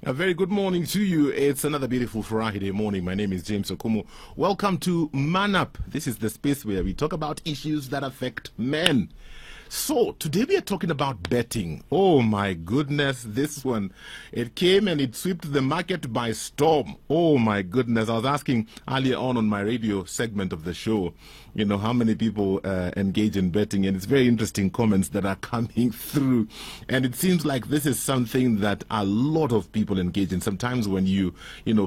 A very good morning to you. It's another beautiful Friday morning. My name is James Okumu. Welcome to Man Up. This is the space where we talk about issues that affect men. So, today we are talking about betting. Oh my goodness, this one. It came and it swept the market by storm. Oh my goodness. I was asking earlier on my radio segment of the show, you know, how many people engage in betting. And it's very interesting comments that are coming through. And it seems like this is something that a lot of people engage in. Sometimes when you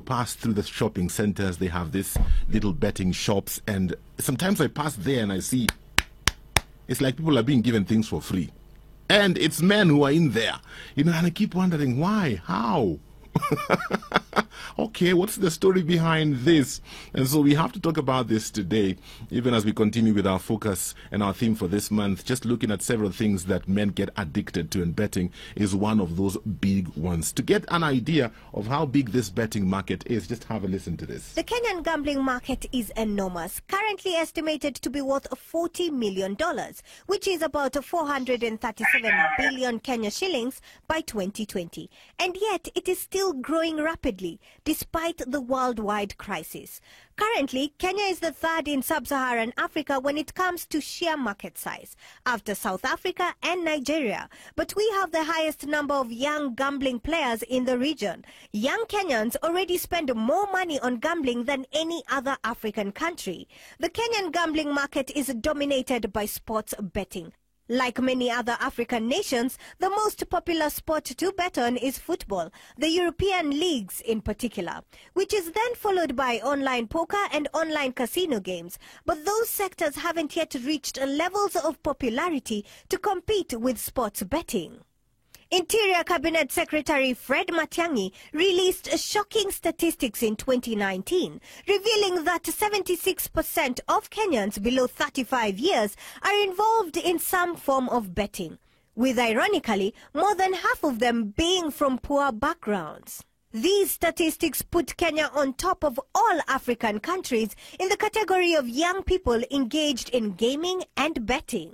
pass through the shopping centers, they have these little betting shops. And sometimes I pass there and I see it's like people are being given things for free. And it's men who are in there. And I keep wondering, why? How? Okay, what's the story behind this? And so we have to talk about this today, even as we continue with our focus and our theme for this month. Just looking at several things that men get addicted to, and betting is one of those big ones. To get an idea of how big this betting market is, just have a listen to this. The Kenyan gambling market is enormous, currently estimated to be worth $40 million, which is about 437 billion Kenya shillings by 2020. And yet it is still growing rapidly, despite the worldwide crisis. Currently, Kenya is the third in sub-Saharan Africa when it comes to sheer market size, after South Africa and Nigeria. But we have the highest number of young gambling players in the region. Young Kenyans already spend more money on gambling than any other African country. The Kenyan gambling market is dominated by sports betting. Like many other African nations, the most popular sport to bet on is football, the European leagues in particular, which is then followed by online poker and online casino games. But those sectors haven't yet reached levels of popularity to compete with sports betting. Interior Cabinet Secretary Fred Matiang'i released shocking statistics in 2019, revealing that 76% of Kenyans below 35 years are involved in some form of betting, with ironically more than half of them being from poor backgrounds. These statistics put Kenya on top of all African countries in the category of young people engaged in gaming and betting.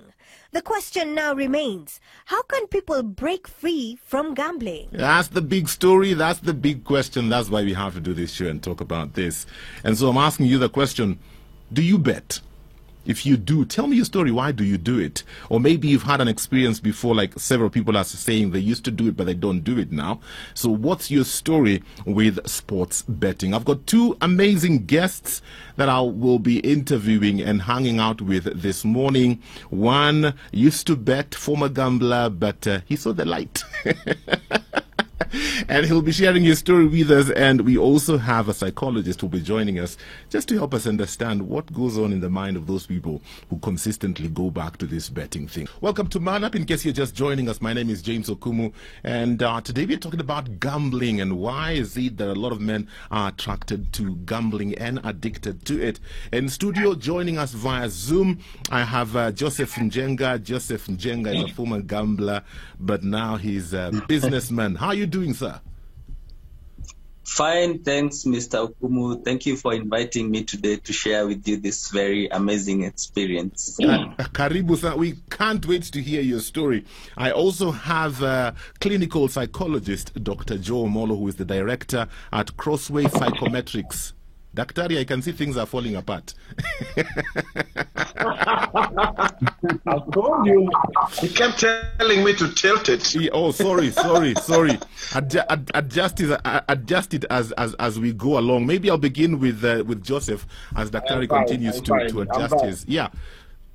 The question now remains, how can people break free from gambling? That's the big story. That's the big question. That's why we have to do this show and talk about this. And so I'm asking you the question, do you bet? If you do, tell me your story. Why do you do it? Or maybe you've had an experience before, like several people are saying they used to do it, but they don't do it now. So what's your story with sports betting? I've got two amazing guests that I will be interviewing and hanging out with this morning. One used to bet, former gambler, but he saw the light. And he'll be sharing his story with us. And we also have a psychologist who will be joining us just to help us understand what goes on in the mind of those people who consistently go back to this betting thing. Welcome to Man Up. In case you're just joining us, my name is James Okumu. And today we're talking about gambling and why is it that a lot of men are attracted to gambling and addicted to it. In studio, joining us via Zoom, I have Joseph Njenga. Joseph Njenga is a former gambler, but now he's a businessman. How are you doing, sir? Fine, thanks, Mr. Okumu. Thank you for inviting me today to share with you this very amazing experience. Karibu, sir. We can't wait to hear your story. I also have clinical psychologist, Dr. Joe Molo, who is the director at Crossway Psychometrics. Daktari, I can see things are falling apart. I told you. He kept telling me to tilt it. Oh, sorry. Adjust it as we go along. Maybe I'll begin with Joseph as Daktari continues to adjust his. Yeah.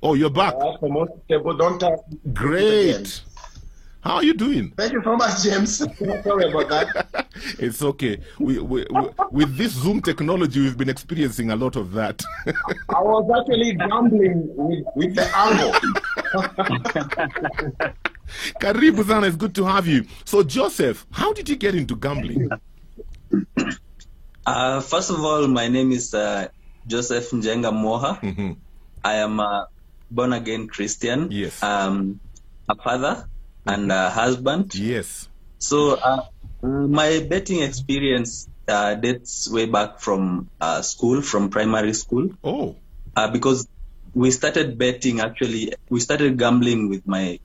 Oh, you're back. Most people don't have Great. How are you doing? Thank you so much, James. Sorry about that. It's okay. With this Zoom technology, we've been experiencing a lot of that. I was actually gambling with the angle. Karibu sana, it's good to have you. So, Joseph, how did you get into gambling? First of all, my name is Joseph Njenga Moha. Mm-hmm. I am a born-again Christian. Yes. A father and a husband. Yes. So my betting experience dates way back from school, from primary school. Oh. Because we started betting, actually, we started gambling with my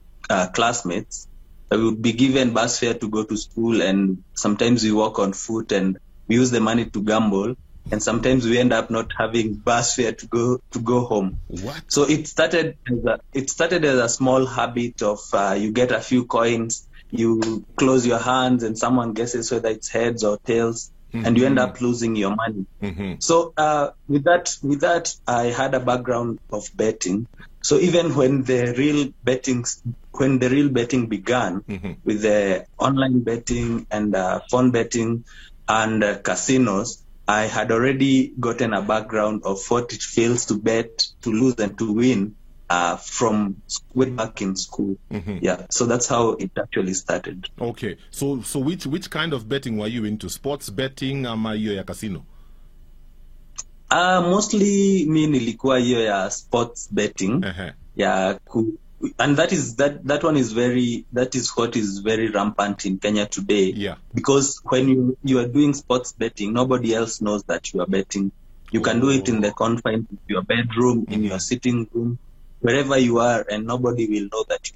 classmates we would be given bus fare to go to school, and sometimes we walk on foot and we use the money to gamble, and sometimes we end up not having bus fare to go home. What? So it started as a small habit of you get a few coins, you close your hands, and someone guesses whether it's heads or tails, and you end up losing your money. So with that, I had a background of betting. So even when the real betting began with the online betting and phone betting and casinos, I had already gotten a background of what it feels to bet, to lose, and to win from way back in school. Yeah, so that's how it actually started. Okay, so which kind of betting were you into? Sports betting ama hiyo ya casino? Mostly mi nilikuwa hiyo ya sports betting. Yeah, and that is what is very rampant in Kenya today. Yeah. Because when you are doing sports betting, nobody else knows that you are betting. You can do it in the confines of your bedroom, in your sitting room, wherever you are, and nobody will know that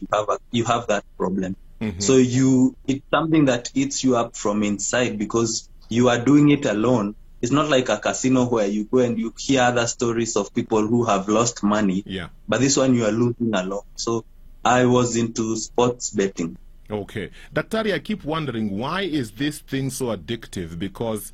you have that problem. So it's something that eats you up from inside because you are doing it alone. It's not like a casino where you go and you hear other stories of people who have lost money. Yeah. But this one you are losing alone. So I was into sports betting. Okay. Daktari, I keep wondering, why is this thing so addictive? Because,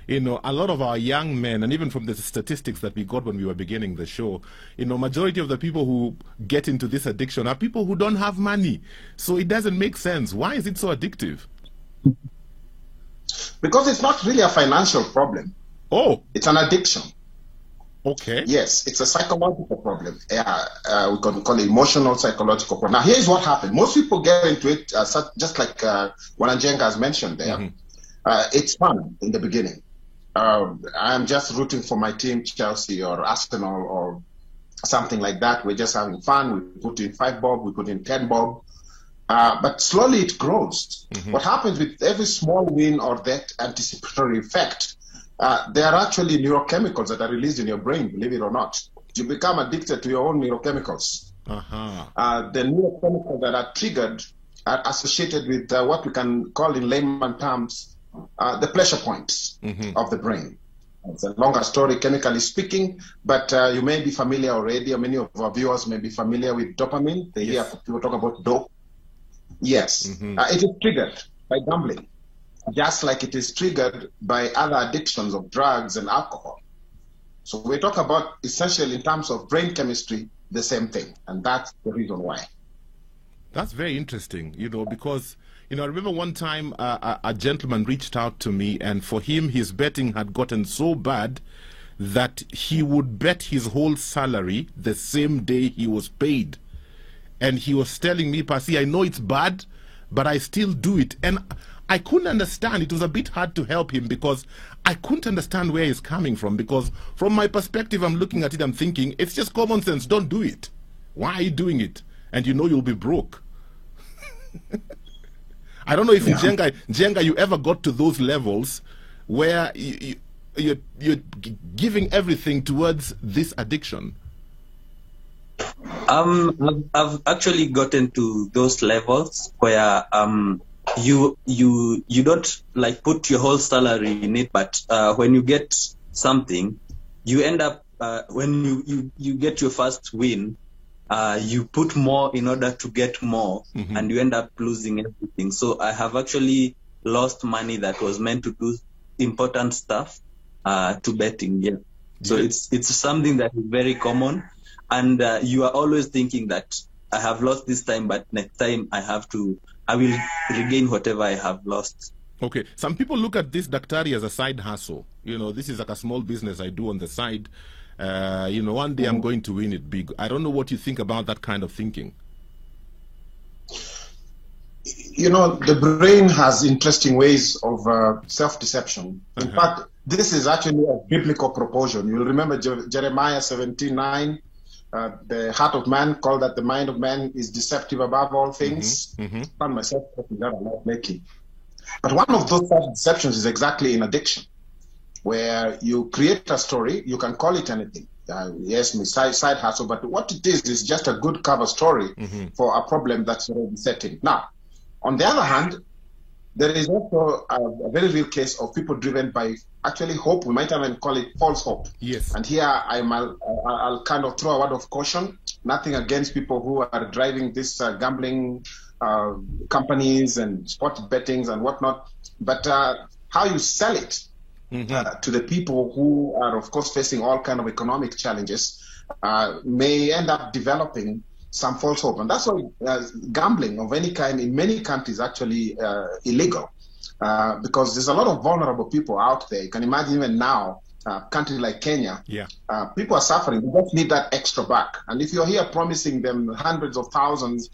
a lot of our young men, and even from the statistics that we got when we were beginning the show, majority of the people who get into this addiction are people who don't have money. So it doesn't make sense. Why is it so addictive? Because it's not really a financial problem. Oh. It's an addiction. Okay. Yes, it's a psychological problem. We can call it emotional, psychological problem. Now, here's what happened. Most people get into it, just like Wananjenga has mentioned there. It's fun in the beginning. I'm just rooting for my team, Chelsea or Arsenal or something like that. We're just having fun. We put in 5 bob, we put in 10 bob. But slowly it grows. What happens with every small win or that anticipatory effect, there are actually neurochemicals that are released in your brain, believe it or not. You become addicted to your own neurochemicals. The neurochemicals that are triggered are associated with what we can call in layman terms the pleasure points of the brain. It's a longer story, chemically speaking, but you may be familiar already, or many of our viewers may be familiar with dopamine. They hear people talk about dope. Yes, it is triggered by gambling, just like it is triggered by other addictions of drugs and alcohol. So we talk about essentially in terms of brain chemistry, the same thing, and that's the reason why. That's very interesting, because, I remember one time a gentleman reached out to me, and for him, his betting had gotten so bad that he would bet his whole salary the same day he was paid. And he was telling me, Pasi, I know it's bad, but I still do it. And I couldn't understand. It was a bit hard to help him because I couldn't understand where he's coming from. Because from my perspective, I'm looking at it, I'm thinking, it's just common sense. Don't do it. Why are you doing it? And you'll be broke. I don't know if Jenga, you ever got to those levels where you're giving everything towards this addiction. I've actually gotten to those levels where you don't like put your whole salary in it, but when you get something, you end up when you get your first win, you put more in order to get more, and you end up losing everything. So I have actually lost money that was meant to do important stuff to betting. Yeah. So it's something that is very common. And you are always thinking that I have lost this time, but next time I will regain whatever I have lost. Okay. Some people look at this Daktari as a side hustle. This is like a small business I do on the side. One day I'm going to win it big. I don't know what you think about that kind of thinking. The brain has interesting ways of self-deception. In fact, this is actually a biblical proportion. You'll remember Jeremiah 17:9. The heart of man, called that the mind of man is deceptive above all things. I found myself talking that a lot lately. But one of those deceptions is exactly in addiction, where you create a story, you can call it anything. Yes, side hustle, but what it is just a good cover story for a problem that's already set in. Now, On the other hand, there is also a very real case of people driven by actually hope. We might even call it false hope. Yes. And here I'll kind of throw a word of caution. Nothing against people who are driving this gambling companies and sports bettings and whatnot. But how you sell it to the people who are, of course, facing all kind of economic challenges may end up developing some false hope. And that's why gambling of any kind in many countries actually illegal, because there's a lot of vulnerable people out there. You can imagine even now, a country like Kenya, people are suffering. They just need that extra buck. And if you're here promising them hundreds of thousands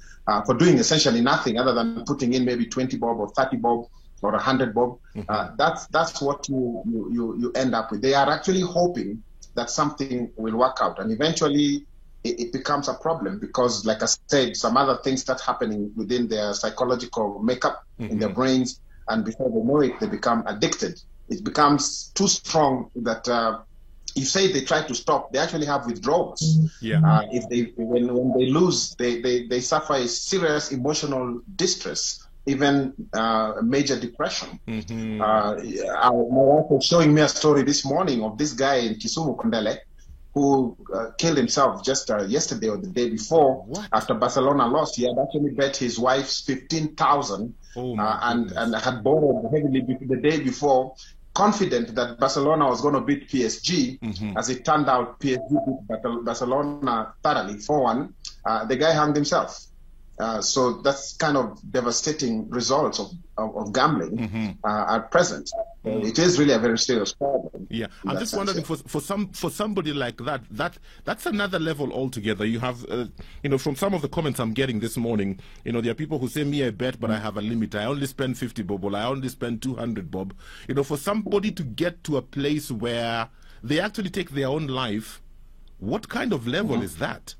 for doing essentially nothing other than putting in maybe 20 bob or 30 bob or 100 bob, that's what you end up with. They are actually hoping that something will work out. And eventually, it becomes a problem because, like I said, some other things start happening within their psychological makeup in their brains, and before they know it, they become addicted. It becomes too strong that you say they try to stop, they actually have withdrawals. When they lose, they suffer a serious emotional distress, even major depression. My wife was showing me a story this morning of this guy in Kisumu, Kondele, who killed himself just yesterday or the day before. After Barcelona lost. He had actually bet his wife's 15,000 and had borrowed heavily the day before, confident that Barcelona was going to beat PSG. As it turned out, PSG beat Barcelona thoroughly 4-1. The guy hanged himself. So that's kind of devastating results of gambling at present. It is really a very serious problem. Yeah, I'm just wondering for somebody like that's another level altogether. You have, from some of the comments I'm getting this morning, there are people who say, me, I bet, but I have a limit. I only spend 50 bob, or I only spend 200 bob. For somebody to get to a place where they actually take their own life, what kind of level is that?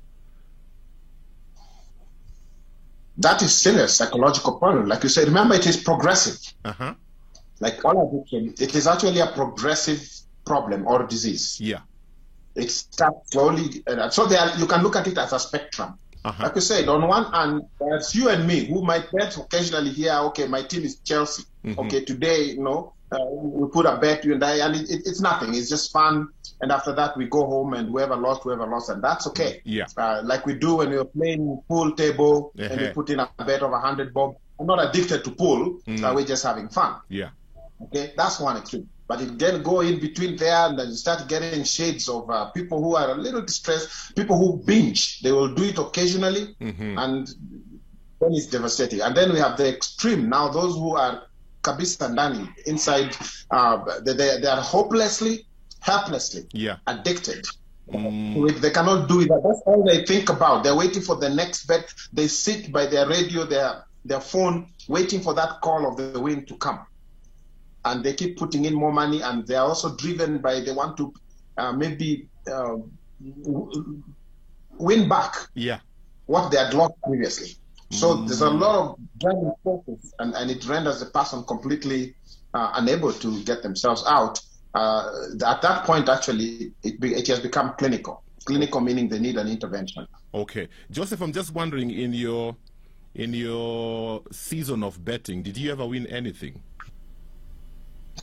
That is still a psychological problem. Like you said, remember, it is progressive. Like all addiction, it is actually a progressive problem or disease. Yeah. It starts slowly. So you can look at it as a spectrum. Like you said, on one hand, there's you and me who might bet occasionally here, okay, my team is Chelsea. Okay, today, we put a bet, you and I, and it's nothing. It's just fun. And after that, we go home and whoever lost, and that's okay. Yeah. Like we do when we're playing pool table and we put in a bet of 100 bob. I'm not addicted to pool. We're just having fun. Yeah. Okay, that's one extreme. But it can go in between there, and then you start getting shades of people who are a little distressed, people who binge. They will do it occasionally, and then it's devastating. And then we have the extreme. Now, those who are kabisa ndani, inside, they are hopelessly, helplessly addicted. They cannot do it. That's all they think about. They're waiting for the next bet. They sit by their radio, their phone, waiting for that call of the win to come. And they keep putting in more money, and they are also driven by, they want to maybe win back what they had lost previously. So there's a lot of driving forces, and it renders the person completely unable to get themselves out. At that point, actually, it has become clinical. Clinical meaning they need an intervention. Okay. Joseph, I'm just wondering, in your season of betting, did you ever win anything?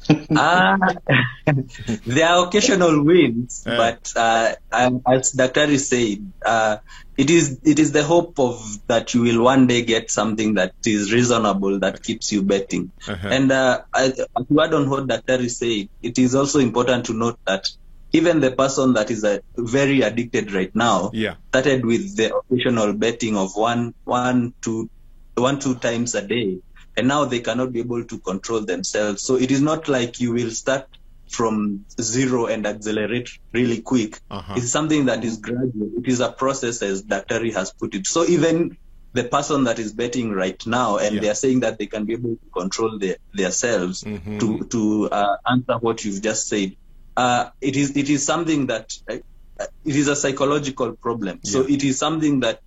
There are occasional wins, but as Dr. said, it is the hope of that you will one day get something that is reasonable that keeps you betting. And to add on what Dr. said, it is also important to note that even the person that is very addicted right now started with the occasional betting of one, two times a day. And now they cannot be able to control themselves. So it is not like you will start from zero and accelerate really quick. It's something that is gradual. It is a process, as Dr. has put it. So even the person that is betting right now, and they are saying that they can be able to control themselves, to answer what you've just said, it is something that it is a psychological problem. So it is something that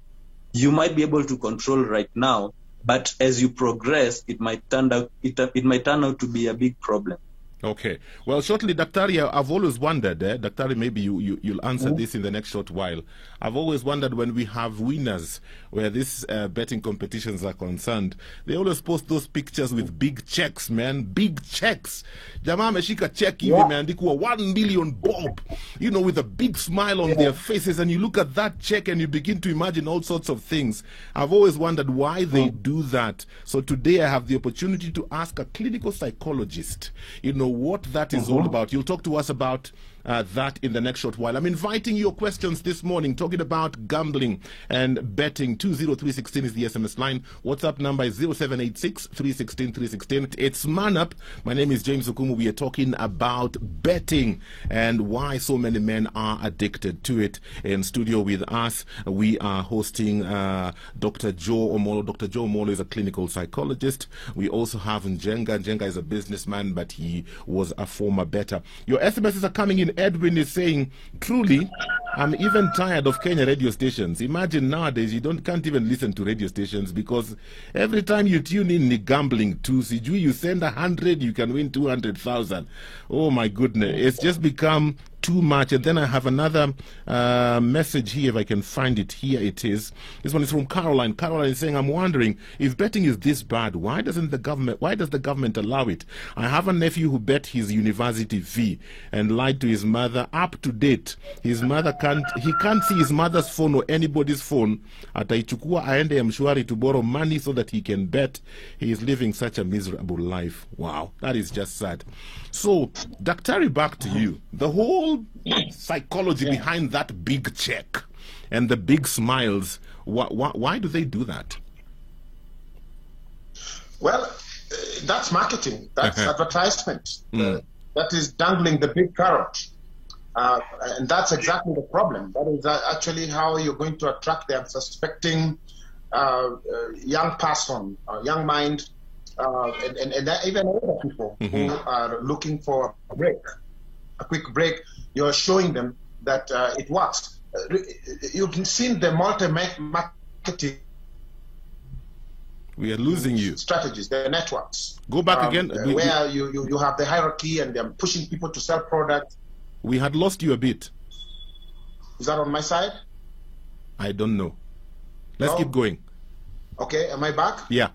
you might be able to control right now, but as you progress, it might turn out to be a big problem. Okay. Well, shortly, Daktari, I've always wondered, Daktari, maybe you'll answer this in the next short while. I've always wondered when we have winners where these betting competitions are concerned, they always post those pictures with big checks, man. Big checks. Jamaa ameshika check hivi imeandikwa 1 million bob, you know, with a big smile on their faces, and you look at that check and you begin to imagine all sorts of things. I've always wondered why they do that. So today I have the opportunity to ask a clinical psychologist, you know, what that is all about. You'll talk to us about that in the next short while. I'm inviting your questions this morning, talking about gambling and betting. 20316 is the SMS line. WhatsApp number is 0786 316 316. It's Man Up. My name is James Okumu. We are talking about betting and why so many men are addicted to it. In studio with us, we are hosting Dr. Joe Omolo. Dr. Joe Omolo is a clinical psychologist. We also have Njenga. Njenga is a businessman, but he was a former bettor. Your SMSs are coming in. Edwin is saying, truly, I'm even tired of Kenya radio stations. Imagine nowadays you can't even listen to radio stations because every time you tune in the gambling too, sijui you send 100, you can win 200,000. Oh my goodness, it's just become too much. And then I have another message here, if I can find it. Here it is. This one is from Caroline. Caroline is saying, I'm wondering if betting is this bad, why does the government allow it? I have a nephew who bet his university fee and lied to his mother up to date. His mother can't see his mother's phone or anybody's phone. Ataichukua aende Mshwari to borrow money so that he can bet. He is living such a miserable life. Wow, that is just sad. So, Daktari, back to you. The whole psychology behind that big check and the big smiles, why do they do that? Well, that's marketing. That's advertisement. That is dangling the big carrot. And that's exactly the problem. That is actually how you're going to attract the unsuspecting young person, young mind, and even older people who are looking for a break, a quick break. You're showing them that it works. You've seen the multi-marketing. We are losing you. Strategies, the networks. Go back again. Where you have the hierarchy and they're pushing people to sell products. We had lost you a bit. Is that on my side? I don't know. Let's keep going. Okay, am I back? Yeah.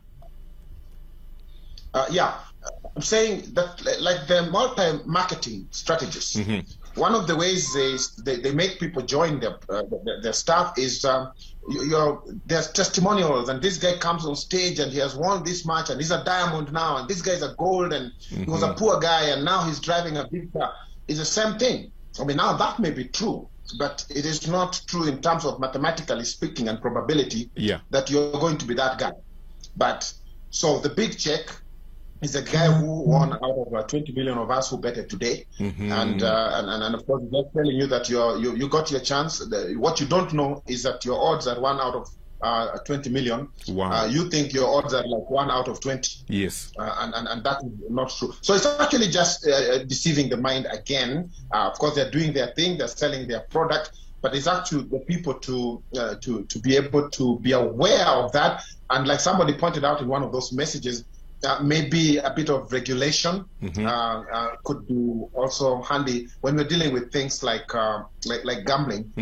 I'm saying that like the multi-marketing strategies, one of the ways they make people join their staff is there's testimonials, and this guy comes on stage and he has won this much and he's a diamond now, and this guy's a gold, and he was a poor guy and now he's driving a big car. It's the same thing. I mean, now that may be true, but it is not true in terms of mathematically speaking and probability that you're going to be that guy. But so the big check is a guy who won out of 20 million of us who betted today, and of course just telling you that you got your chance. What you don't know is that your odds are 1 out of 20 million. Wow. You think your odds are like 1 out of 20. Yes. And that is not true. So it's actually just deceiving the mind again. Of course, they're doing their thing, they're selling their product, but it's actually the people to be able to be aware of that. And like somebody pointed out in one of those messages, maybe a bit of regulation could be also handy when we're dealing with things like gambling,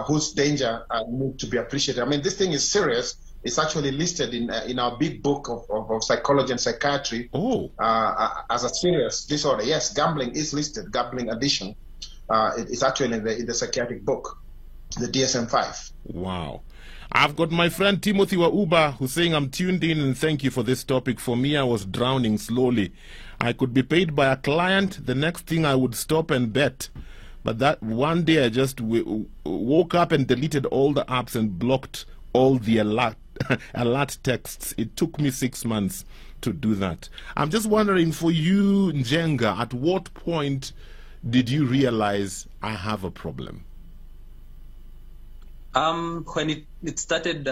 whose danger need to be appreciated. I mean, this thing is serious. It's actually listed in our big book of psychology and psychiatry as a serious disorder. Yes, gambling is listed. Gambling addiction. It's actually in the psychiatric book, the DSM-5. Wow. I've got my friend Timothy Wauba who's saying, I'm tuned in and thank you for this topic. For me, I was drowning slowly. I could be paid by a client. The next thing I would stop and bet. But that one day I just woke up and deleted all the apps and blocked all the alert texts. It took me 6 months to do that. I'm just wondering, for you, Njenga, at what point did you realize I have a problem? When it started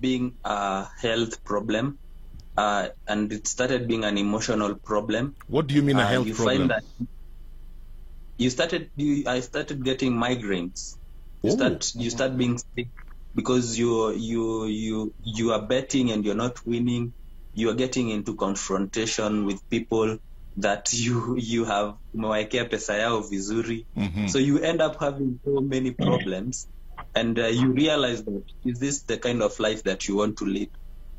being a health problem, and it started being an emotional problem. What do you mean a health problem? Find that I started getting migraines. You start being sick because you are betting and you're not winning. You are getting into confrontation with people. that you have umewekea pesa yao vizuri. So you end up having so many problems, and you realize that, is this the kind of life that you want to lead?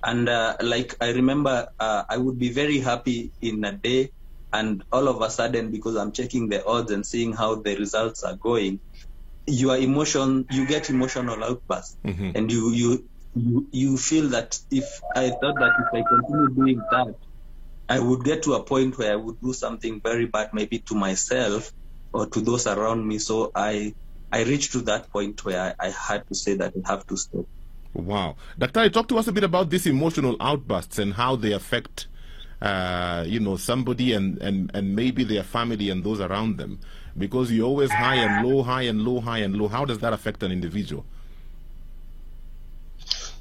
And like I remember, I would be very happy in a day, and all of a sudden, because I'm checking the odds and seeing how the results are going, you get emotional outbursts, and you feel that if I continue doing that, I would get to a point where I would do something very bad, maybe to myself or to those around me. So I reached to that point where I had to say that I have to stop. Wow. Dr. talk to us a bit about these emotional outbursts and how they affect, somebody and maybe their family and those around them. Because you're always high and low, high and low, high and low. How does that affect an individual?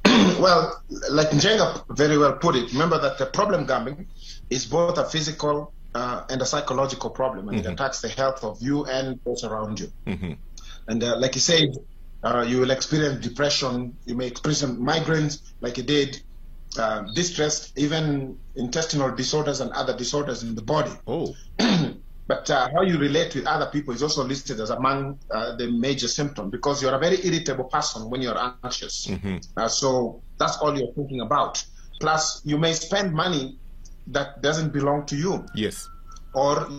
Well, like Njenga very well put it, remember that the problem gambling is both a physical and a psychological problem, and it attacks the health of you and those around you. And like you said, you will experience depression, you may experience migraines like you did, distress, even intestinal disorders and other disorders in the body. Oh. But how you relate with other people is also listed as among the major symptoms, because you're a very irritable person when you're anxious. So that's all you're thinking about. Plus, you may spend money that doesn't belong to you. Yes. Or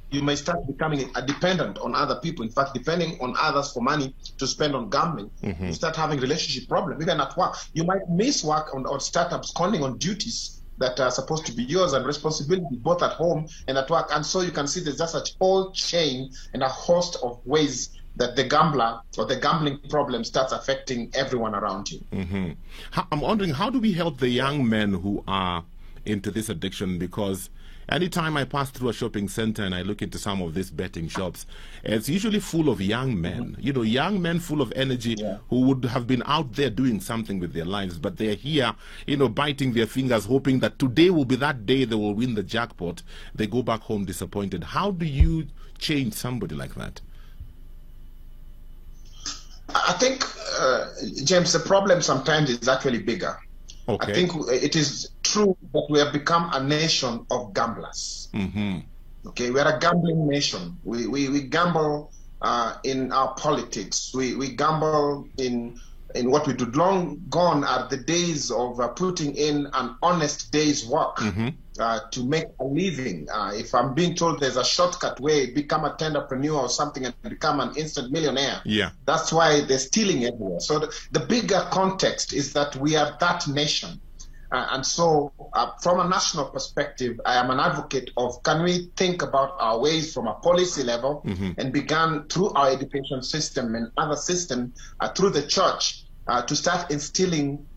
you may start becoming a dependent on other people. In fact, depending on others for money to spend on gambling, you start having relationship problems, even at work. You might miss work or start absconding on duties that are supposed to be yours and responsibility both at home and at work. And so you can see there's just such whole chain and a host of ways that the gambler or the gambling problem starts affecting everyone around you. I'm wondering, how do we help the young men who are into this addiction? Because anytime I pass through a shopping center and I look into some of these betting shops, it's usually full of young men, young men full of energy who would have been out there doing something with their lives, but they're here, biting their fingers, hoping that today will be that day they will win the jackpot. They go back home disappointed. How do you change somebody like that? I think, James, the problem sometimes is actually bigger. Okay. I think it is true that we have become a nation of gamblers. Okay, we are a gambling nation. We gamble in our politics. We gamble in what we do. Long gone are the days of putting in an honest day's work to make a living. If I'm being told there's a shortcut way, become a tenderpreneur or something and become an instant millionaire. That's why they're stealing everywhere. So the bigger context is that we are that nation. And so from a national perspective, I am an advocate of, can we think about our ways from a policy level and began through our education system and other systems through the church to start instilling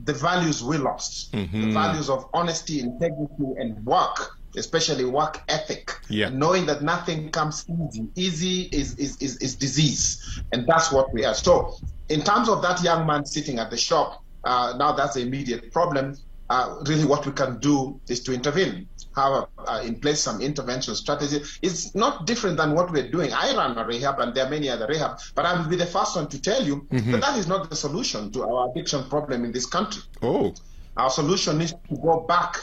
the values we lost, the values of honesty, integrity, and work, especially work ethic, knowing that nothing comes easy. Easy is disease, and that's what we are. So in terms of that young man sitting at the shop, now that's the immediate problem. Really what we can do is to intervene, have in place some intervention strategy. It's not different than what we're doing. I run a rehab and there are many other rehab, but I will be the first one to tell you that is not the solution to our addiction problem in this country. Our solution is to go back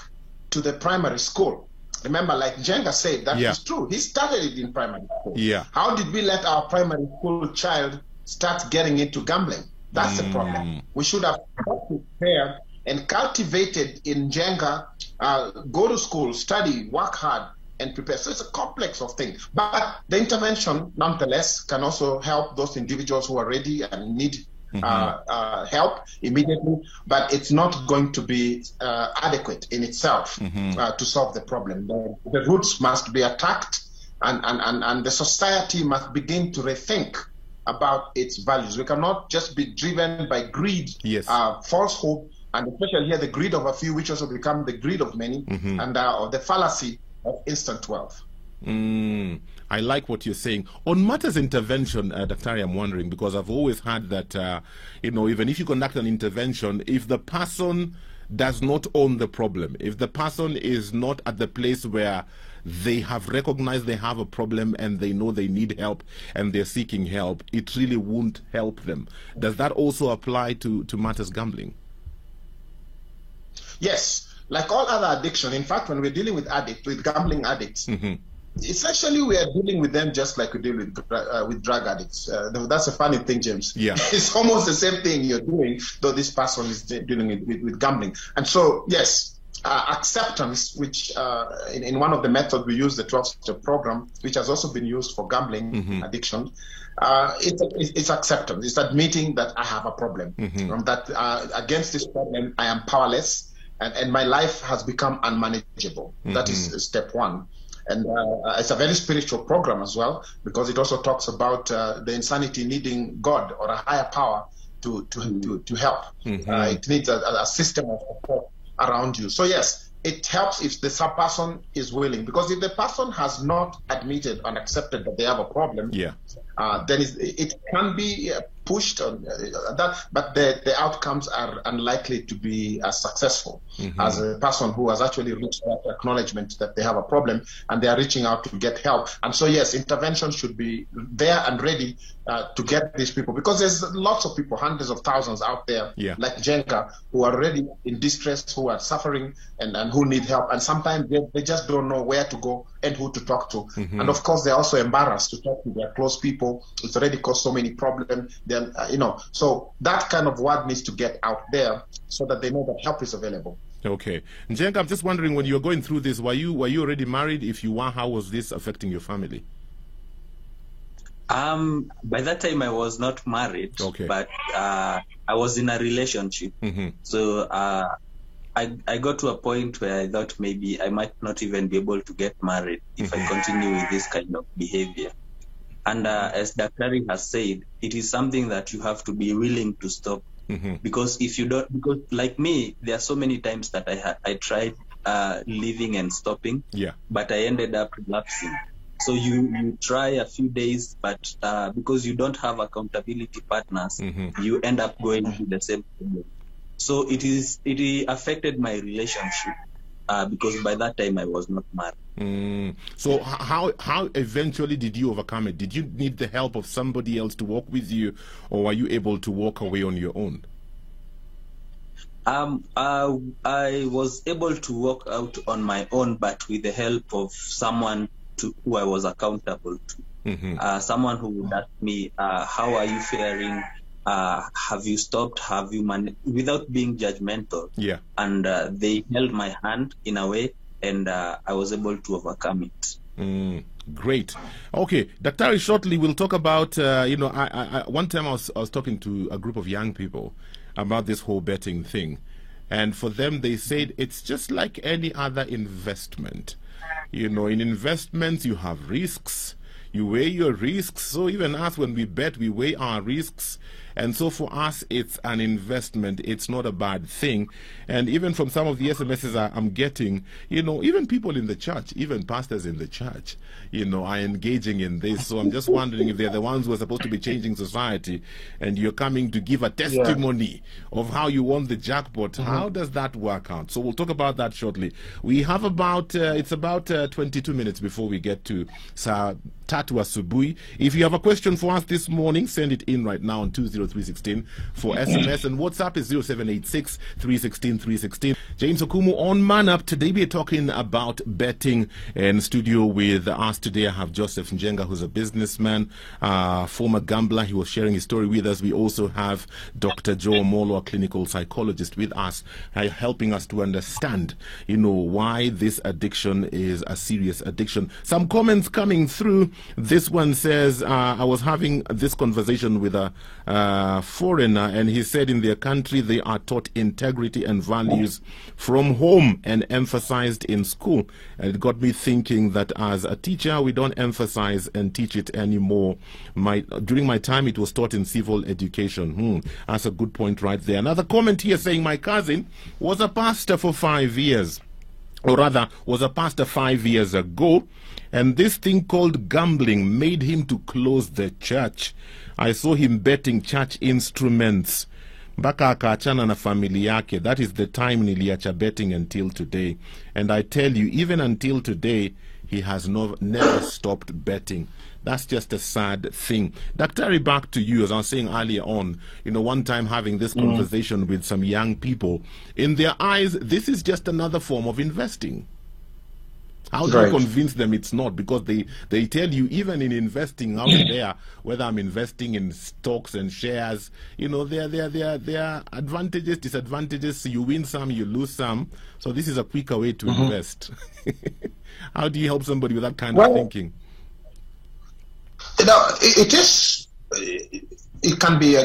to the primary school. Remember, like Njenga said, that is true. He started it in primary school. How did we let our primary school child start getting into gambling? That's the problem. We should have prepared and cultivated in Njenga, go to school, study, work hard, and prepare. So it's a complex of things. But the intervention, nonetheless, can also help those individuals who are ready and need help immediately. But it's not going to be adequate in itself to solve the problem. The roots must be attacked, and the society must begin to rethink about its values. We cannot just be driven by greed, false hope, and especially here the greed of a few, which also become the greed of many, and the fallacy of instant wealth. I like what you're saying. On matters intervention, Dr. I'm wondering, because I've always heard that, even if you conduct an intervention, if the person does not own the problem, if the person is not at the place where they have recognized they have a problem and they know they need help and they're seeking help, it really won't help them. Does that also apply to matters gambling? Yes. like all other addiction, in fact, when we're dealing with gambling addicts, essentially we are dealing with them just like we deal with drug addicts. That's a funny thing, James. Yeah. It's almost the same thing you're doing, though this person is dealing with gambling. And so, yes, acceptance, which in one of the methods we use, the 12-step program, which has also been used for gambling addiction, it's acceptance. It's admitting that I have a problem, that against this problem I am powerless, and my life has become unmanageable. That is step one. And it's a very spiritual program as well, because it also talks about the insanity needing God or a higher power to help. It needs a system of support around you. So yes, it helps if the person is willing, because if the person has not admitted and accepted that they have a problem, then it can be pushed on that, but the outcomes are unlikely to be as successful as a person who has actually reached that acknowledgement that they have a problem and they are reaching out to get help. And so yes, intervention should be there and ready to get these people, because there's lots of people, hundreds of thousands out there like Njenga, who are already in distress, who are suffering and who need help, and sometimes they just don't know where to go and who to talk to. And of course they're also embarrassed to talk to their close people. It's already caused so many problems. Then so that kind of word needs to get out there so that they know that help is available. Okay, Njenga, I'm just wondering, when you were going through this, were you already married? If you were, how was this affecting your family? By that time I was not married, but I was in a relationship. So I got to a point where I thought maybe I might not even be able to get married if I continue with this kind of behavior. And as Daktari has said, it is something that you have to be willing to stop. Because if you don't, because like me, there are so many times that I tried leaving and stopping, but I ended up relapsing. So you try a few days, but because you don't have accountability partners, you end up going to the same problem. So it affected my relationship because by that time I was not married. So how eventually did you overcome it? Did you need the help of somebody else to walk with you, or were you able to walk away on your own? I was able to walk out on my own, but with the help of someone who I was accountable to. Someone who would ask me, how are you faring? Have you stopped? Have you without being judgmental? And they held my hand in a way, and I was able to overcome it. Great. Okay, Daktari, shortly we'll talk about, I one time I was talking to a group of young people about this whole betting thing. And for them, they said it's just like any other investment. In investments, you have risks. You weigh your risks. So even us, when we bet, we weigh our risks. And so for us, it's an investment. It's not a bad thing. And even from some of the SMSs I'm getting, even people in the church, even pastors in the church, are engaging in this. So I'm just wondering if they're the ones who are supposed to be changing society, and you're coming to give a testimony of how you won the jackpot. How does that work out? So we'll talk about that shortly. We have it's about 22 minutes before we get to Sir Tatu Asubuhi. If you have a question for us this morning, send it in right now on 20316 for SMS, and WhatsApp is 0786 316 316. James Okumu on Man Up. Today we are talking about betting. In studio with us today I have Joseph Njenga, who's a businessman, former gambler. He was sharing his story with us. We also have Dr. Joe Molo, a clinical psychologist, with us, helping us to understand, why this addiction is a serious addiction. Some comments coming through. This one says, I was having this conversation with a foreigner, and he said in their country they are taught integrity and values from home and emphasized in school. And it got me thinking that as a teacher, we don't emphasize and teach it anymore. During my time, it was taught in civil education. That's a good point right there. Another comment here saying, my cousin was a pastor for 5 years, or rather was a pastor 5 years ago, and this thing called gambling made him to close the church. I saw him betting church instruments mpaka akaachana na familia yake. That is the time niliacha betting until today. And I tell you, even until today, he has never stopped betting. That's just a sad thing. Dr. Back to you, as I was saying earlier on, one time having this conversation with some young people, in their eyes, this is just another form of investing. How do you convince them it's not? Because they tell you, even in investing out there, whether I'm investing in stocks and shares, there are advantages, disadvantages. You win some, you lose some. So this is a quicker way to invest. How do you help somebody with that kind of thinking? It can be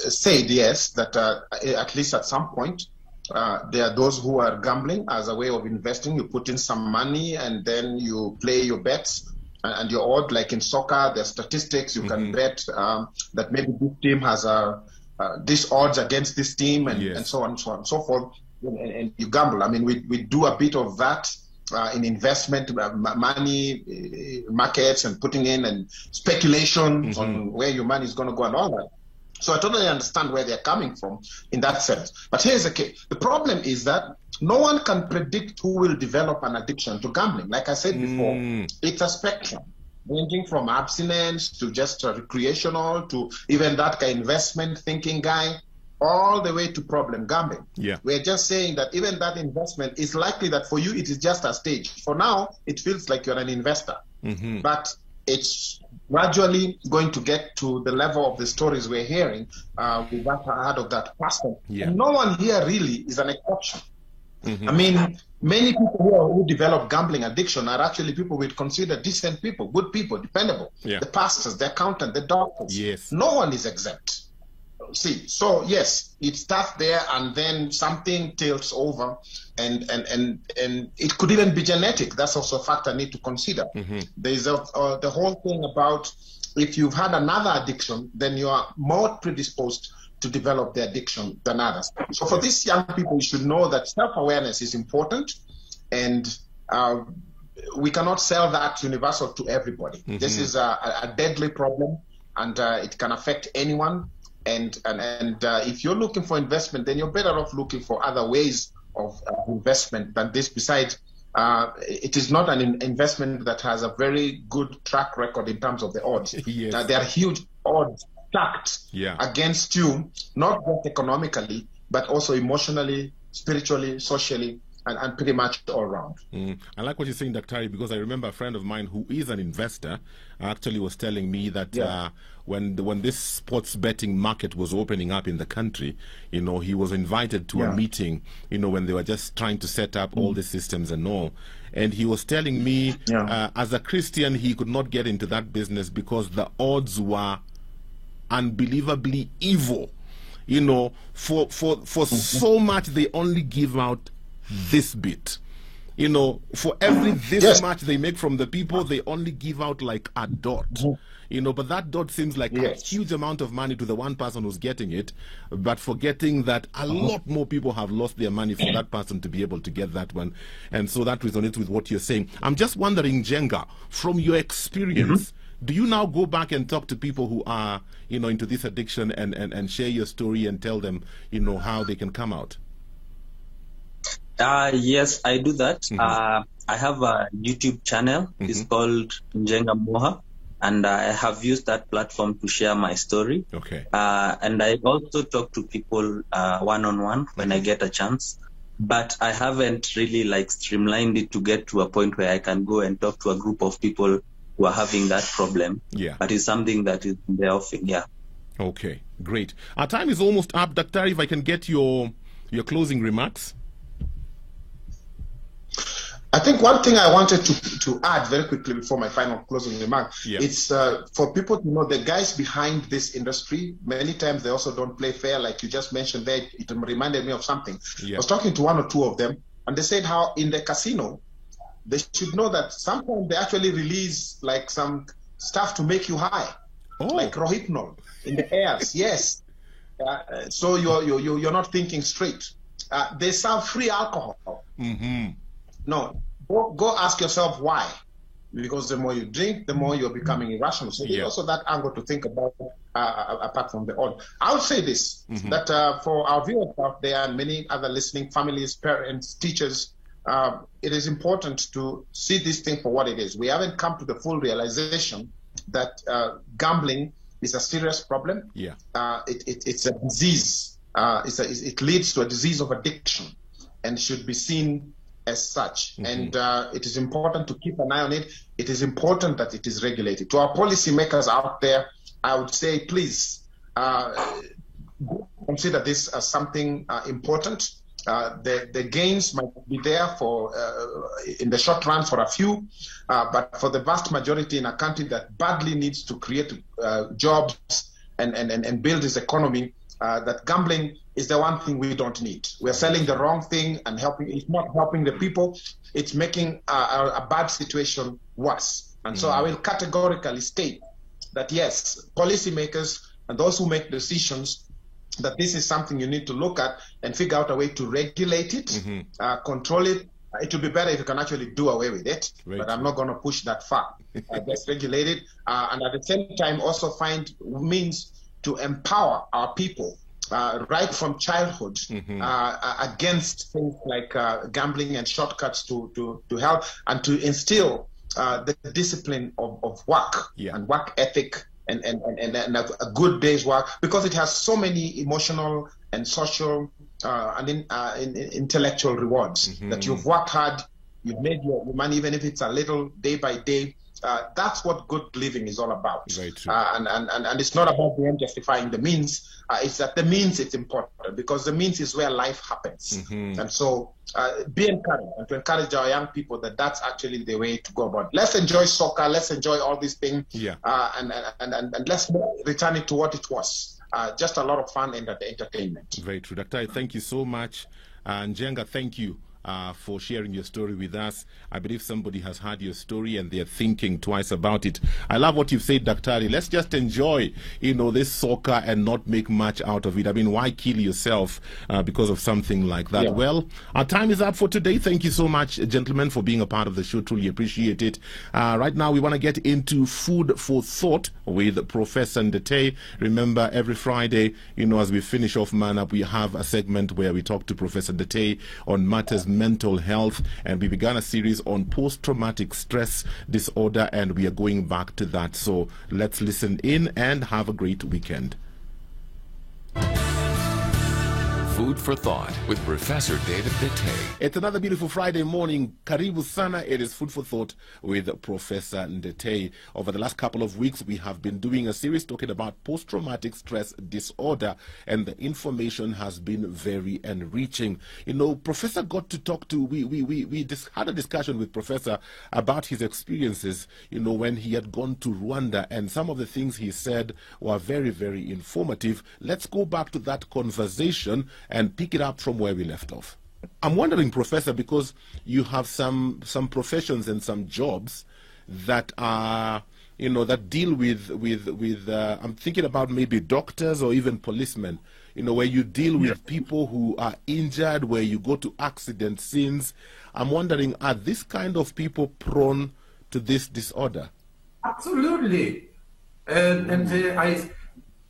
said, yes, that at least at some point, there are those who are gambling as a way of investing. You put in some money and then you play your bets and your odds. Like in soccer, there's statistics. You can bet that maybe this team has this odds against this team and so on and so on and so forth. And you gamble. I mean, we do a bit of that in investment, money markets and putting in and speculation on where your money is going to go and all that. So I totally understand where they're coming from in that sense. But here's the case. The problem is that no one can predict who will develop an addiction to gambling. Like I said before, it's a spectrum, ranging from abstinence to just recreational to even that kind of investment thinking guy, all the way to problem gambling. Yeah. We're just saying that even that investment is likely that for you it is just a stage. For now, it feels like you're an investor. But it's gradually going to get to the level of the stories we're hearing. We've heard of that person. And no one here really is an exception. I mean, many people who develop gambling addiction are actually people we'd consider decent people, good people, dependable. The pastors, the accountant, the doctors. No one is exempt. See, so yes, it starts there and then something tilts over and it could even be genetic. That's also a factor I need to consider. There's the whole thing about if you've had another addiction, then you are more predisposed to develop the addiction than others. So for these young people, you should know that self-awareness is important, and we cannot sell that universal to everybody. This is a deadly problem, and it can affect anyone. And if you're looking for investment, then you're better off looking for other ways of investment than this. Besides, it is not an investment that has a very good track record in terms of the odds. There are huge odds stacked against you, not just economically, but also emotionally, spiritually, socially, and pretty much all around. I like what you're saying, Dr. because I remember a friend of mine who is an investor actually was telling me that when this sports betting market was opening up in the country, he was invited to a meeting, when they were just trying to set up all the systems and all. And he was telling me, as a Christian, he could not get into that business because the odds were unbelievably evil. For so much, they only give out this bit. For every much they make from the people, they only give out like a dot. But that dot seems like a huge amount of money to the one person who's getting it, but forgetting that a lot more people have lost their money for that person to be able to get that one. And so that resonates with what you're saying. I'm just wondering, Njenga, from your experience, do you now go back and talk to people who are, into this addiction and share your story and tell them, how they can come out? Yes, I do that. I have a YouTube channel. It's called Njenga Moha, and I have used that platform to share my story. And I also talk to people one-on-one when I get a chance. But I haven't really streamlined it to get to a point where I can go and talk to a group of people who are having that problem. But it's something that is in the offing. Okay, great. Our time is almost up. Dr. If I can get your closing remarks. I think one thing I wanted to add very quickly before my final closing remark, it's for people to know the guys behind this industry, many times they also don't play fair, like you just mentioned there. It reminded me of something. I was talking to one or two of them, and they said how in the casino, they should know that sometimes they actually release some stuff to make you high, like Rohypnol in the airs. Yes. So you're not thinking straight. They serve free alcohol. No, go ask yourself why. Because the more you drink, the more you're becoming irrational. So there's also that angle to think about apart from the odd. I would say this, that for our viewers out there and many other listening families, parents, teachers, it is important to see this thing for what it is. We haven't come to the full realization that gambling is a serious problem. Yeah. It's a disease. It leads to a disease of addiction and should be seen as such. And it is important to keep an eye on it. It is important that it is regulated. To our policymakers out there, I would say, please consider this as something important. The gains might be there for in the short run for a few, but for the vast majority in a country that badly needs to create jobs and build its economy, that gambling is the one thing we don't need. We're selling the wrong thing and it's not helping the people. It's making a bad situation worse. And so I will categorically state that yes, policymakers and those who make decisions, that this is something you need to look at and figure out a way to regulate it, control it. It would be better if you can actually do away with it, but I'm not going to push that far. Just regulate it, and at the same time also find means to empower our people right from childhood against things like gambling and shortcuts to health, and to instill the discipline of work and work ethic and a good day's work, because it has so many emotional and social and intellectual rewards that you've worked hard, you've made your money, even if it's a little day by day. That's what good living is all about. Very true. And it's not about the end justifying the means. It's that the means is important, because the means is where life happens. And so be encouraged, and to encourage our young people that that's actually the way to go about it. Let's enjoy soccer. Let's enjoy all these things. And let's return it to what it was. Just a lot of fun and entertainment. Very true. Dr. Thank you so much. And Njenga, thank you for sharing your story with us. I believe somebody has heard your story and they're thinking twice about it. I love what you've said, Dr. Let's just enjoy, this soccer and not make much out of it. I mean, why kill yourself because of something like that? Well, our time is up for today. Thank you so much, gentlemen, for being a part of the show. Truly appreciate it. Right now, we want to get into food for thought with Professor Ndetey. Remember, every Friday, as we finish off Man Up, we have a segment where we talk to Professor Ndetey on matters mental health, and we began a series on post-traumatic stress disorder, and we are going back to that. So let's listen in and have a great weekend. Food for Thought with Professor David Ndetey. It's another beautiful Friday morning. Karibu sana. It is Food for Thought with Professor Ndetey. Over the last couple of weeks, we have been doing a series talking about post-traumatic stress disorder, and the information has been very enriching. Professor got to talk to, we just had a discussion with Professor about his experiences, when he had gone to Rwanda, and some of the things he said were very, very informative. Let's go back to that conversation and pick it up from where we left off. I'm wondering, Professor, because you have some professions and some jobs that are, that deal with I'm thinking about maybe doctors or even policemen, where you deal with people who are injured, where you go to accident scenes. I'm wondering, are this kind of people prone to this disorder? Absolutely. I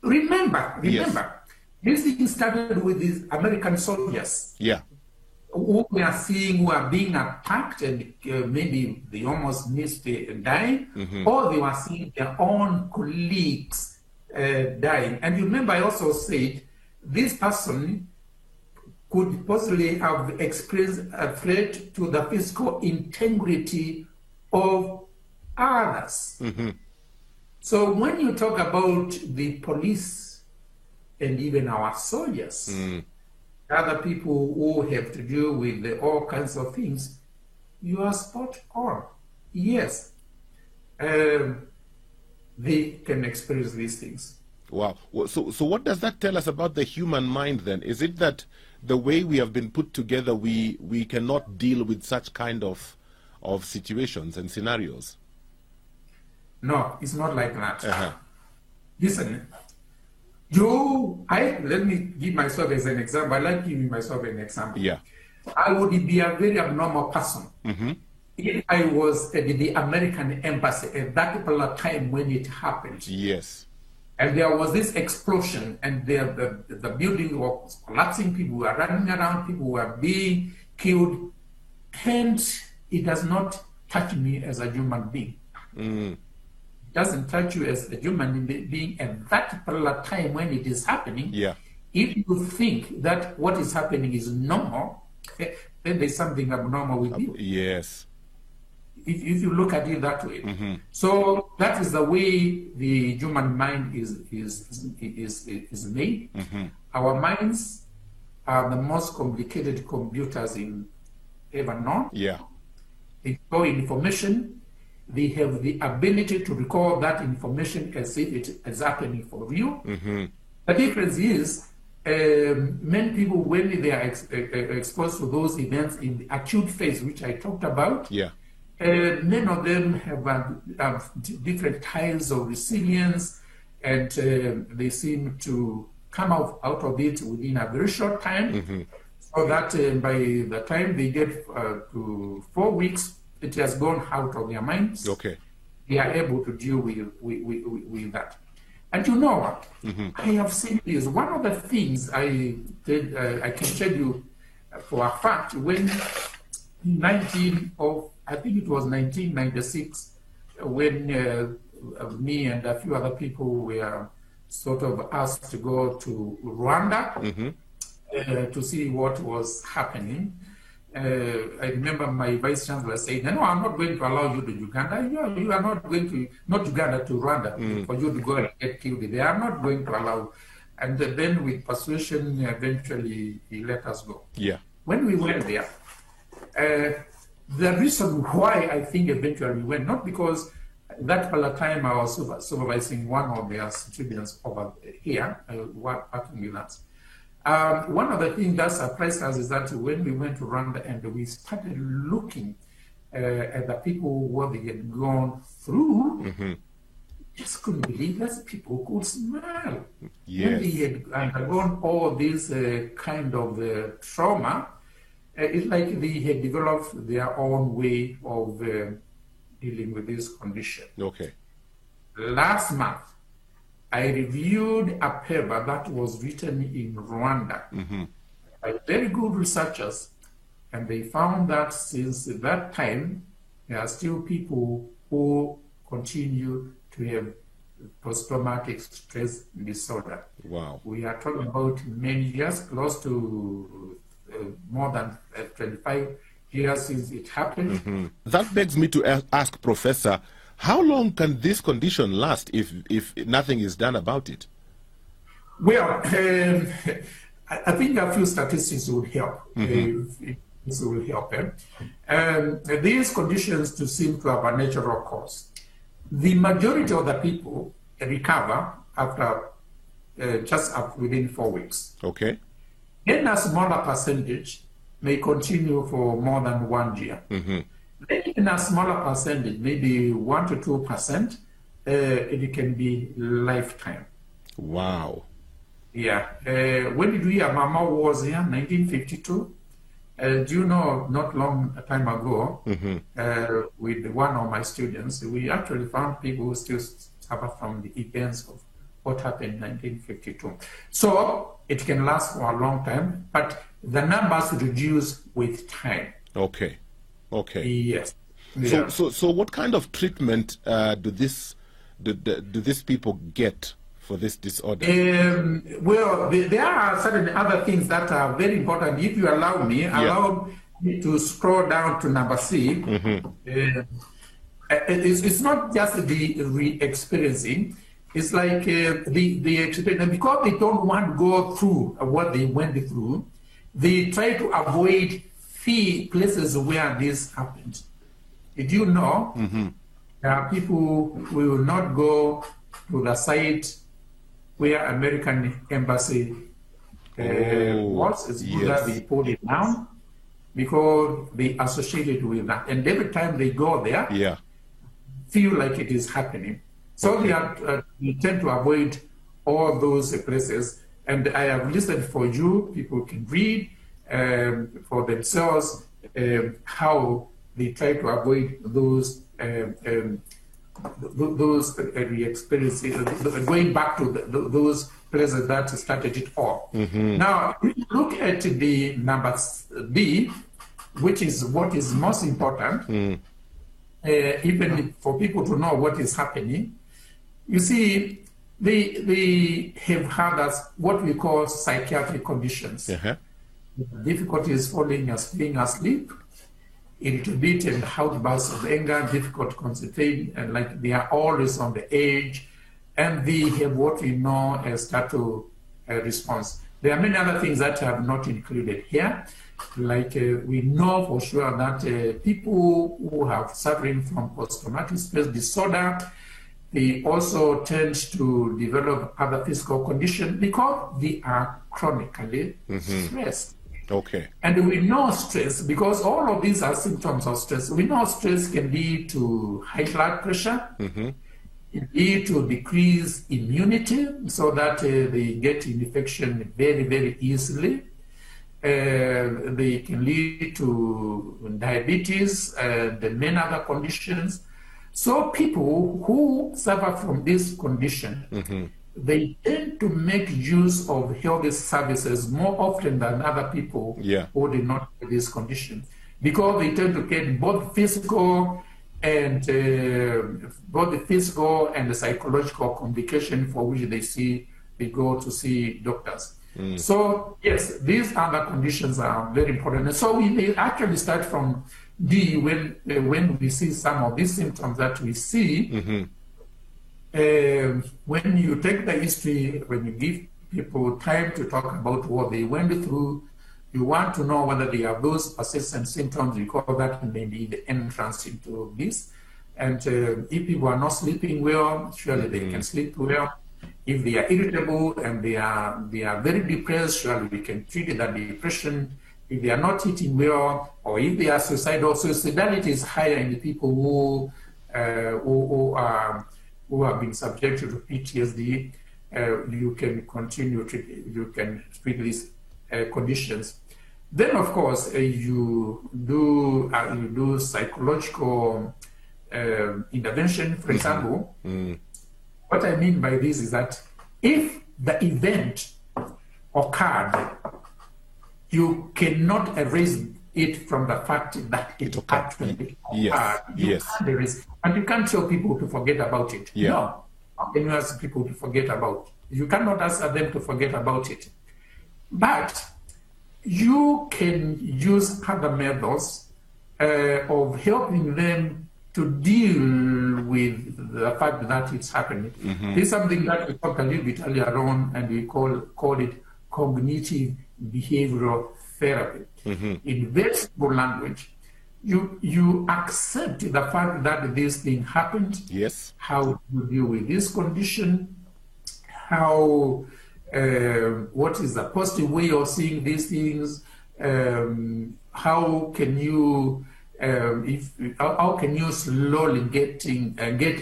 remember. This thing started with these American soldiers. Who we are seeing who are being attacked, and maybe they almost missed dying, or they were seeing their own colleagues dying. And you remember I also said this person could possibly have experienced a threat to the physical integrity of others. So when you talk about the police and even our soldiers, other people who have to do with all kinds of things, you are spot on. Yes, they can experience these things. Wow. So what does that tell us about the human mind then? Is it that the way we have been put together, we cannot deal with such kind of situations and scenarios? No, it's not like that. Listen, let me give myself as an example. I like giving myself an example. I would be a very abnormal person if I was at the American embassy at that particular time when it happened. And there was this explosion, and the building was collapsing, people were running around, people were being killed, and it does not touch me as a human being. doesn't touch you as a human being at that particular time when it is happening, if you think that what is happening is normal, then there's something abnormal with you. Yes. If you look at it that way. So that is the way the human mind is made. Our minds are the most complicated computers ever known. They store information. They have the ability to recall that information as if it is happening for real. The difference is many people, when they are exposed to those events in the acute phase, which I talked about, many of them have different kinds of resilience, and they seem to come out of it within a very short time, so that by the time they get to 4 weeks, it has gone out of their minds. They are able to deal with that. And you know what? I have seen this. One of the things I did, I can tell you for a fact, when I think it was 1996, when me and a few other people were sort of asked to go to Rwanda to see what was happening. I remember my vice chancellor saying, "No, I'm not going to allow you to Uganda. You are not going to, not Uganda, to Rwanda, for you to go and get killed there. I'm not going to allow." And then with persuasion, eventually he let us go. When we went there, the reason why I think eventually we went, not because that particular time I was supervising one of their students over here, working with us. One of the things that surprised us is that when we went to Rwanda and we started looking at the people, what they had gone through, just couldn't believe that people could smile. When they had undergone all this kind of trauma, it's like they had developed their own way of dealing with this condition. Last month, I reviewed a paper that was written in Rwanda by very good researchers, and they found that since that time, there are still people who continue to have post-traumatic stress disorder. We are talking about many years, close to more than 25 years since it happened. That begs me to ask, Professor, how long can this condition last if nothing is done about it? Well, I think a few statistics would help. This will help. These conditions seem to have a natural cause. The majority of the people recover after just within 4 weeks. Then a smaller percentage may continue for more than 1 year. Then in a smaller percentage, maybe 1 to 2%, it can be lifetime. When did we have Mama was here? 1952. Do you know, not long a time ago, with one of my students, we actually found people who still suffer from the events of what happened in 1952. So it can last for a long time, but the numbers reduce with time. Yes. So what kind of treatment do these people get for this disorder? Well, there are certain other things that are very important. If you allow me, allow me to scroll down to number C. It's not just the re-experiencing. It's like the experience, because they don't want to go through what they went through, they try to avoid places where this happened. Did you know there are people who will not go to the site where American embassy was? It's good that they pulled it down because they associated with that. And every time they go there, feel like it is happening. So they tend to avoid all those places. And I have listed for you, people can read for themselves how they try to avoid those experiences, going back to those places that started it all. Now, if you look at the number B, which is what is most important, even for people to know what is happening, You see, they have had what we call psychiatric conditions. Difficulties falling asleep, irritability, outbursts of anger, difficult to concentrate, and like they are always on the edge, and they have what we know as status response. There are many other things that are not included here. Like we know for sure that people who have suffering from post-traumatic stress disorder, they also tend to develop other physical conditions because they are chronically stressed. Okay. And we know stress, because all of these are symptoms of stress. We know stress can lead to high blood pressure, it lead to decreased immunity, so that they get infection very, very easily. They can lead to diabetes and many other conditions. So people who suffer from this condition, they tend to make use of health services more often than other people who do not have this condition, because they tend to get both physical and the psychological complication for which they go to see doctors. So yes, these other conditions are very important. And so we actually start from D when we see some of these symptoms that we see. When you take the history, when you give people time to talk about what they went through, you want to know whether they have those persistent symptoms, because that may be the entrance into this. And if people are not sleeping well, surely they can sleep well. If they are irritable and they are very depressed, surely we can treat that depression. If they are not eating well, or if they are suicidal, suicidality is higher in the people who have been subjected to PTSD. You can continue to treat these conditions. Then, of course, you do psychological intervention. For example, what I mean by this is that if the event occurred, you cannot erase it from the fact that it actually occurred. And you can't tell people to forget about it. No, how can you ask people to forget about it? You cannot ask them to forget about it. But you can use other methods of helping them to deal with the fact that it's happening. This is something that we talked a little bit earlier on, and we call it cognitive behavioral therapy. In very simple language, you accept the fact that this thing happened, how to deal with this condition, how what is the positive way of seeing these things, how can you how can you slowly get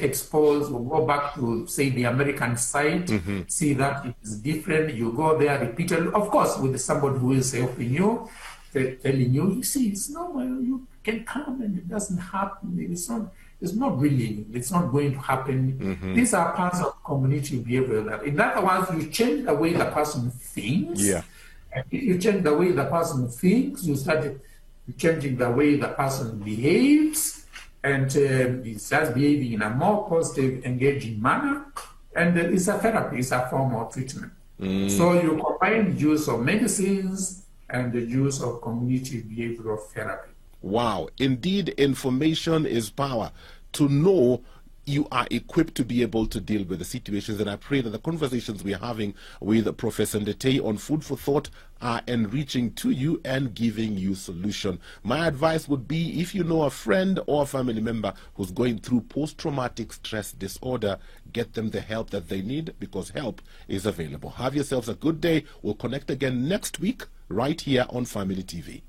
exposed, or go back to, say, the American side, see that it is different, you go there repeatedly, of course, with somebody who is helping you, telling you, you see, it's normal, you can come and it doesn't happen, it's not going to happen. These are parts of cognitive behavior. In other words, you change the way the person thinks. And if you change the way the person thinks, you start changing the way the person behaves, and he starts behaving in a more positive, engaging manner, and it's a therapy, it's a form of treatment. So you combine the use of medicines and the use of cognitive behavioral therapy. Wow, indeed, information is power. To know you are equipped to be able to deal with the situations, and I pray that the conversations we're having with Professor Ndetey on Food for Thought are enriching to you and giving you solution. My advice would be, if you know a friend or a family member who's going through post-traumatic stress disorder, get them the help that they need, because help is available. Have yourselves a good day. We'll connect again next week right here on Family TV.